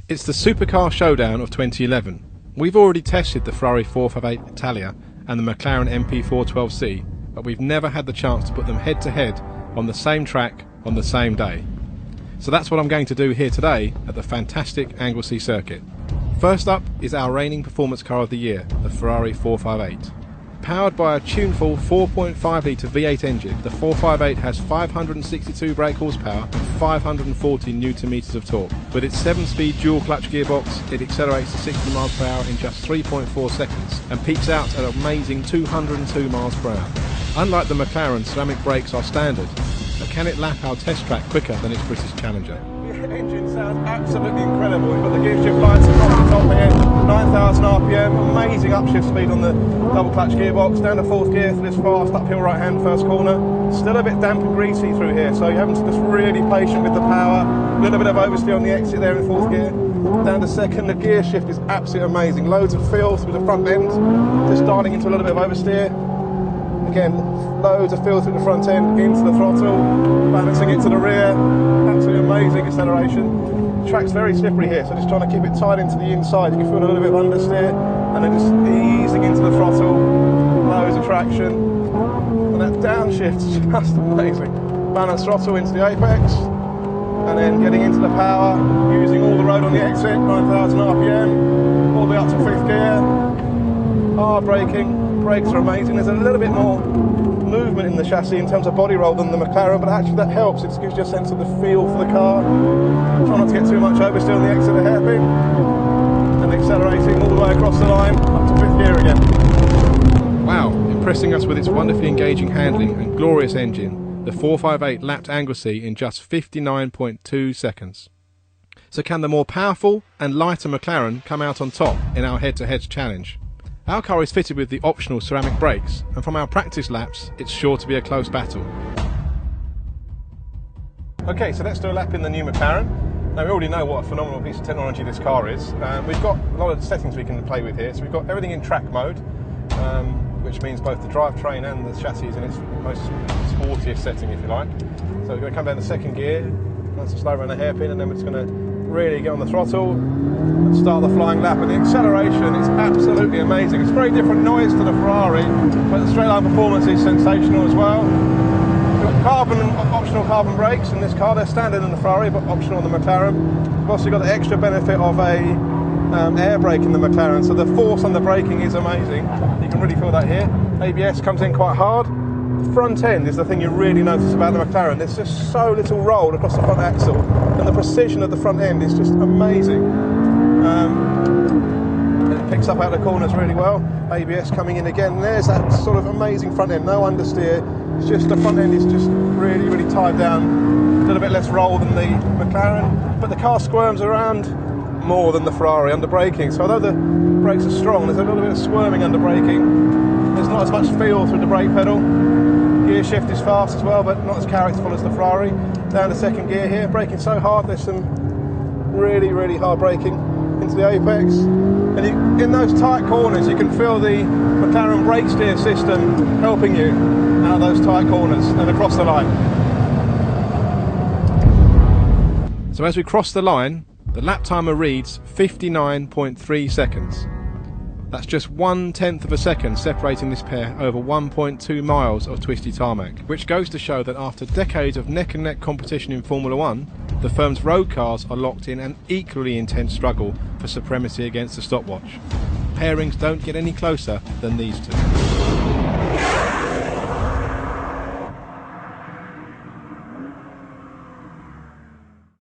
It's the Supercar Showdown of 2011. We've already tested the Ferrari 458 Italia and the McLaren MP412C, but we've never had the chance to put them head to head on the same track on the same day. So that's what I'm going to do here today at the fantastic Anglesey circuit. First up is our reigning performance car of the year, the Ferrari 458. Powered by a tuneful 4.5 litre V8 engine, the 458 has 562 brake horsepower and 540 Nm of torque. With its 7-speed dual clutch gearbox, it accelerates to 60 miles per hour in just 3.4 seconds and peaks out at an amazing 202 miles per hour. Unlike the McLaren, ceramic brakes are standard, but can it lap our test track quicker than its British challenger? The engine sounds absolutely incredible. We've got the gear shift lights across the top here, 9,000 RPM, amazing upshift speed on the double clutch gearbox, down to fourth gear for this fast uphill right hand first corner. Still a bit damp and greasy through here, so you're having to just really patient with the power. A little bit of oversteer on the exit there in fourth gear. Down to second, the gear shift is absolutely amazing. Loads of feel through the front end, just dialing into a little bit of oversteer. Again, loads of feel through the front end, into the throttle, balancing it to the rear. Absolutely amazing acceleration. The track's very slippery here, so just trying to keep it tight into the inside. You can feel a little bit of understeer, and then just easing into the throttle, loads of traction. And that downshift's just amazing. Balance throttle into the apex, and then getting into the power, using all the road on the exit, 9,000 RPM, all the way up to fifth gear. Hard braking. Brakes are amazing. There's a little bit more movement in the chassis in terms of body roll than the McLaren, but actually that helps. It just gives you a sense of the feel for the car. Try not to get too much oversteer on the exit of the hairpin, and accelerating all the way across the line up to fifth gear again. Wow, impressing us with its wonderfully engaging handling and glorious engine, the 458 lapped Anglesey in just 59.2 seconds. So can the more powerful and lighter McLaren come out on top in our head-to-head challenge? Our car is fitted with the optional ceramic brakes, and from our practice laps, it's sure to be a close battle. Okay, so let's do a lap in the new McLaren. Now we already know what a phenomenal piece of technology this car is. We've got a lot of settings we can play with here. So we've got everything in track mode, which means both the drivetrain and the chassis is in its most sportiest setting, if you like. So we're going to come down to second gear, nice and slow around the hairpin, and then we're just going to really get on the throttle and start the flying lap. And the acceleration is absolutely amazing. It's a very different noise to the Ferrari, but the straight line performance is sensational as well. We've got optional carbon brakes in this car. They're standard in the Ferrari, but optional on the McLaren. We've also got the extra benefit of a air brake in the McLaren, so the force on the braking is amazing. You can really feel that here. ABS comes in quite hard. The front end is the thing you really notice about the McLaren. There's just so little roll across the front axle, and the precision of the front end is just amazing. It picks up out of the corners really well. ABS coming in again. There's that sort of amazing front end, no understeer. It's just the front end is just really tied down. A little bit less roll than the McLaren, but the car squirms around more than the Ferrari under braking. So although the brakes are strong, there's a little bit of squirming under braking. There's not as much feel through the brake pedal. Gear shift is fast as well, but not as characterful as the Ferrari. Down to second gear here, braking so hard, there's some really hard braking into the apex. And in those tight corners, you can feel the McLaren brake steer system helping you out of those tight corners and across the line. So as we cross the line, the lap timer reads 59.3 seconds. That's just 1/10 of a second separating this pair over 1.2 miles of twisty tarmac, which goes to show that after decades of neck-and-neck competition in Formula 1, the firm's road cars are locked in an equally intense struggle for supremacy against the stopwatch. Pairings don't get any closer than these two.